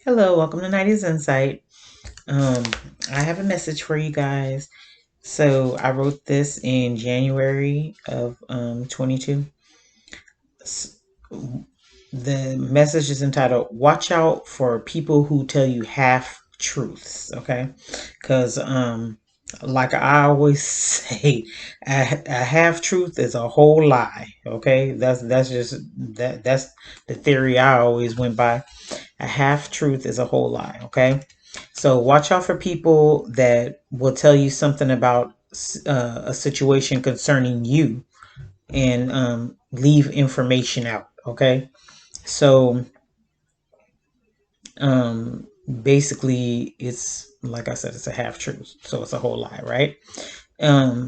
Hello, welcome to 90s Insight. Um, I have a message for you guys. So I wrote this in January of 22. The message is entitled "Watch Out for People Who Tell You Half Truths." Okay, because like I always say, a half truth is a whole lie. Okay, that's just that's the theory I always went by. A half truth is a whole lie. Okay, so watch out for people that will tell you something about a situation concerning you and leave information out. Okay, so um, basically, it's like I said, it's a half truth, so it's a whole lie, right?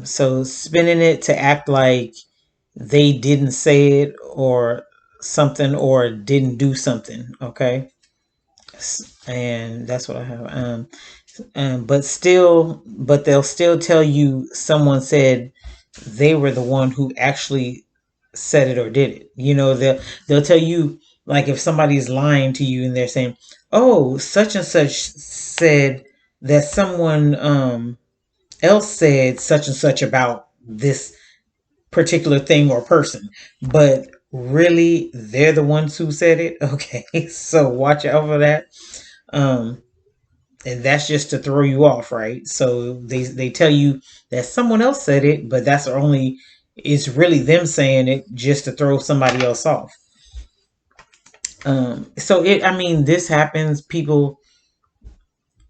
So spinning it to act like they didn't say it or something or didn't do something. Okay, and that's what I have. But they'll still tell you someone said they were the one who actually said it or did it. They'll tell you, like, if somebody's lying to you and they're saying, "Oh, such and such said that someone else said such and such about this particular thing or person," but really they're the ones who said it. Okay, so watch out for that. Um, and that's just to throw you off, right? So they tell you that someone else said it, but that's only it's really them saying it just to throw somebody else off. So I mean, this happens. People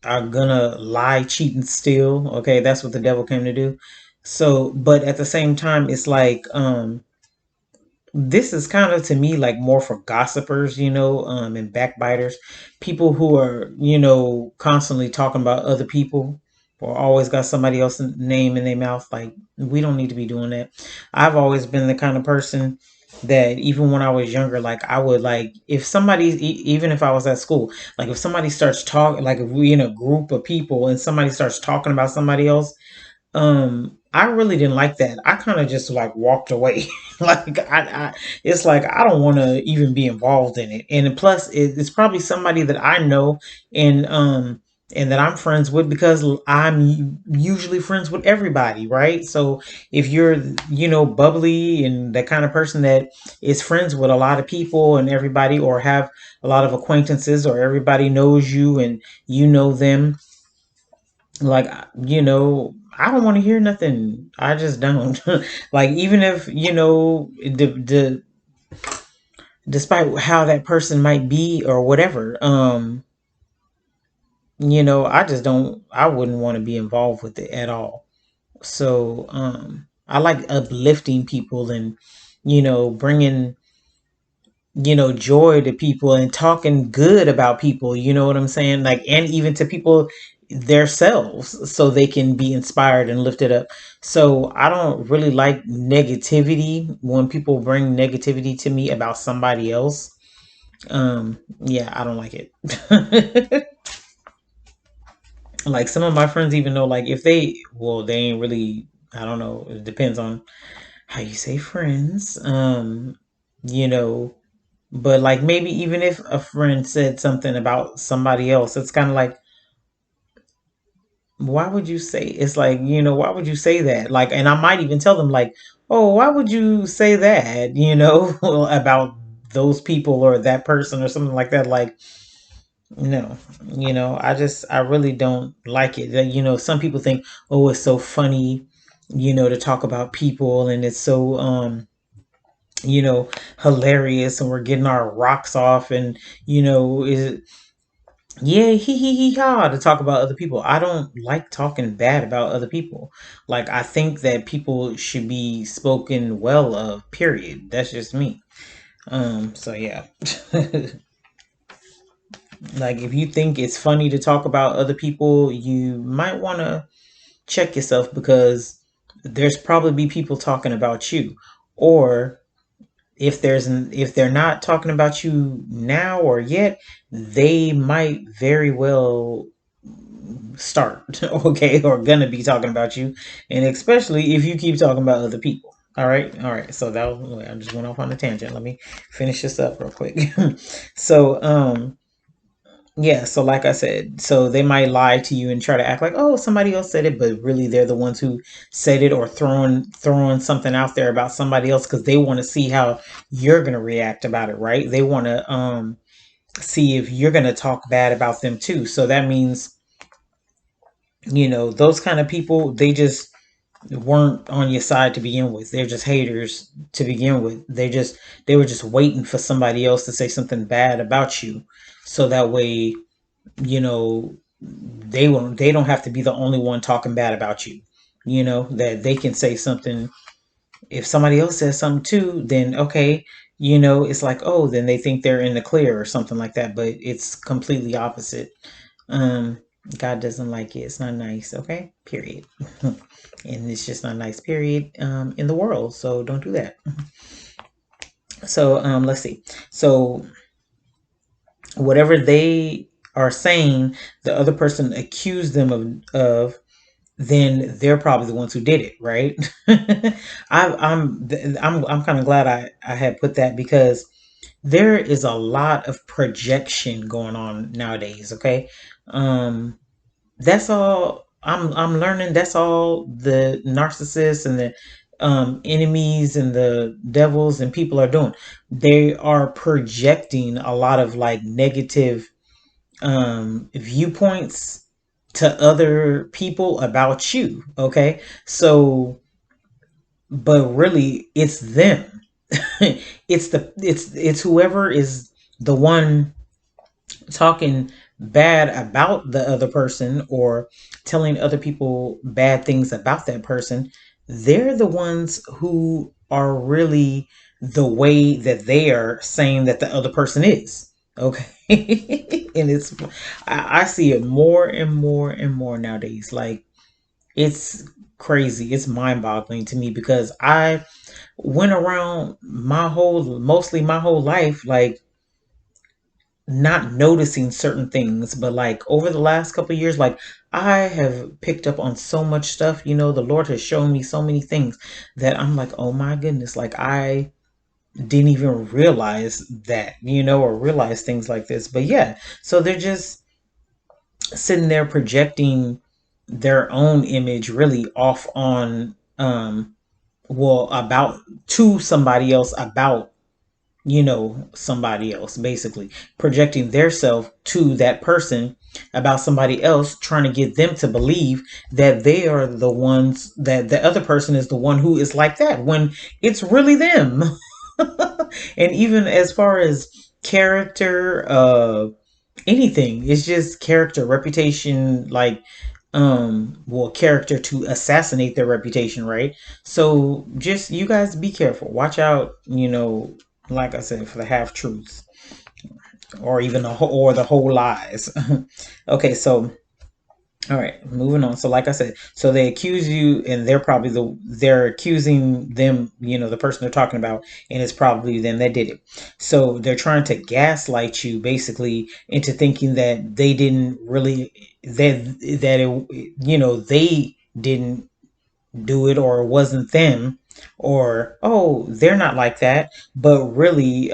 are gonna lie, cheat, and steal. Okay, that's what the devil came to do. So, but at the same time, it's like this is kind of to me like more for gossipers, and backbiters, people who are, constantly talking about other people or always got somebody else's name in their mouth. Like, we don't need to be doing that. I've always been the kind of person that even when I was younger, like I would like if somebody, even if I was at school, like if somebody starts talking, like if we in a group of people and somebody starts talking about somebody else, I really didn't like that. I kind of just like walked away. like it's like I don't want to even be involved in it. And plus, it's probably somebody that I know and and that I'm friends with because I'm usually friends with everybody, right? So if you're bubbly and the kind of person that is friends with a lot of people and everybody, or have a lot of acquaintances, or everybody knows you and you know them, like, I don't want to hear nothing. I just don't. Like, even if despite how that person might be or whatever, I just don't, I wouldn't want to be involved with it at all. So I like uplifting people and bringing joy to people and talking good about people, you know what I'm saying? Like, and even to people themselves so they can be inspired and lifted up. So I don't really like negativity when people bring negativity to me about somebody else. Yeah, I don't like it. Like, some of my friends even know, like, if they ain't really, I don't know, it depends on how you say friends. You know, But like, maybe even if a friend said something about somebody else, it's kind of like, why would you say, it's like, why would you say that? Like, and I might even tell them like, oh, why would you say that, about those people or that person or something like that? Like, no, I really don't like it. Some people think, oh, it's so funny, to talk about people, and it's so, hilarious, and we're getting our rocks off, and is yeah, he ha, to talk about other people. I don't like talking bad about other people. Like, I think that people should be spoken well of, period. That's just me. So yeah. Like, if you think it's funny to talk about other people, you might want to check yourself, because there's probably be people talking about you. Or if they're not talking about you now or yet, they might very well start, okay, or gonna be talking about you, and especially if you keep talking about other people. All right, so that was, I just went off on a tangent. Let me finish this up real quick. So Yeah, so like I said, so they might lie to you and try to act like, oh, somebody else said it, but really they're the ones who said it, or throwing something out there about somebody else because they want to see how you're gonna react about it, right? They want to see if you're gonna talk bad about them too. So that means, those kind of people, they just weren't on your side to begin with. They're just haters to begin with. They were just waiting for somebody else to say something bad about you, so that way, they don't have to be the only one talking bad about you. That they can say something. If somebody else says something too, then okay, it's like, oh, then they think they're in the clear or something like that. But it's completely opposite. um God doesn't like it. It's not nice. Okay, period. And it's just not nice, period, in the world. So don't do that. So let's see. So whatever they are saying, the other person accused them of, then they're probably the ones who did it, right? I'm kind of glad I had put that, because there is a lot of projection going on nowadays. Okay, um, that's all I'm learning. That's all the narcissists and the enemies and the devils and people are doing. They are projecting a lot of like negative viewpoints to other people about you. Okay, so but really it's them. It's whoever is the one talking bad about the other person, or telling other people bad things about that person. They're the ones who are really the way that they are saying that the other person is. Okay. And I see it more and more and more nowadays. Like, it's crazy. It's mind boggling to me, because I went around mostly my whole life, like, not noticing certain things. But like over the last couple of years, like, I have picked up on so much stuff. The Lord has shown me so many things that I'm like, oh my goodness, like, I didn't even realize that, or realize things like this. But yeah, so they're just sitting there projecting their own image really off on, well, about, to somebody else, about, somebody else, basically projecting their self to that person about somebody else, trying to get them to believe that they are the ones, that the other person is the one who is like that, when it's really them. And even as far as character, anything, it's just character, reputation, like, well, character to assassinate their reputation, right? So just, you guys be careful, watch out, like I said, for the half truths, or even the whole lies. Okay, so all right, moving on. So like I said, so they accuse you, and they're accusing them, the person they're talking about, and it's probably them that did it. So they're trying to gaslight you, basically, into thinking that they didn't really, that it, they didn't do it, or it wasn't them, or, oh, they're not like that. But really,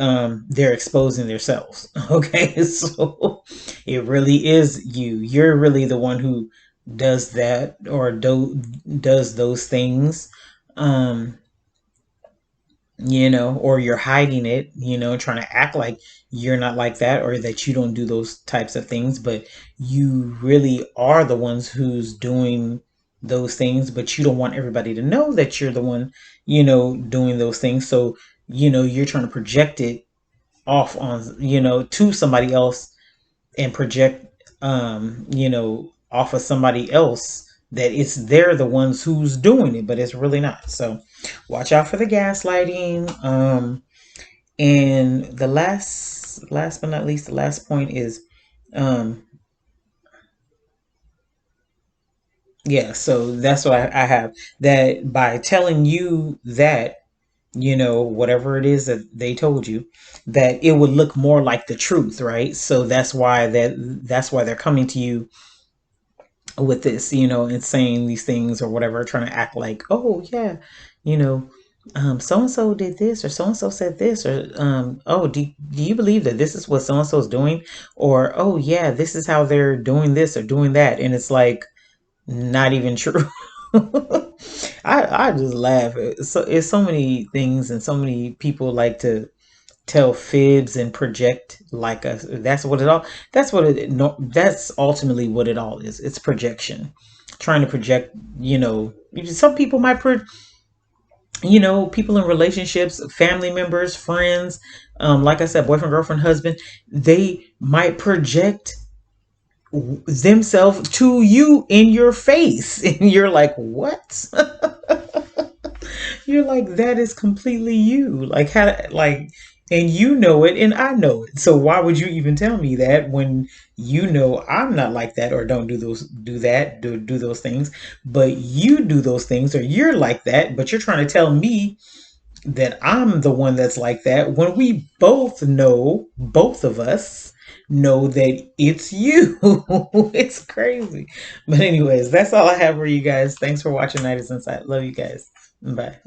they're exposing themselves. Okay, so it really is you. You're really the one who does that, or does those things. um or you're hiding it, trying to act like you're not like that, or that you don't do those types of things, but you really are the ones who's doing those things. But you don't want everybody to know that you're the one, doing those things. So, you're trying to project it off on, to somebody else, and project, off of somebody else, that it's they're the ones who's doing it, but it's really not. So watch out for the gaslighting. And the last but not least, the last point is, um yeah, so that's what I have, that by telling you that, whatever it is that they told you, that it would look more like the truth, right? So that's why they're coming to you with this, and saying these things or whatever, trying to act like, oh yeah, you know so and so did this, or so and so said this, or oh, do you believe that this is what so and so is doing, or oh yeah, this is how they're doing this or doing that, and it's like not even true. I just laugh. It's so many things, and so many people like to tell fibs and project like us. That's what it all. That's what it. No, that's ultimately what it all is. It's projection, trying to project. Some people might people in relationships, family members, friends, like I said, boyfriend, girlfriend, husband, they might project themselves to you in your face. And you're like, what? You're like, that is completely you. Like, how, like, and you know it, and I know it. So why would you even tell me that when you know I'm not like that, or don't do those things, but you do those things, or you're like that, but you're trying to tell me that I'm the one that's like that when we both know, both of us know that it's you. It's crazy. But anyways, that's all I have for you guys. Thanks for watching Night is Inside. Love you guys. Bye.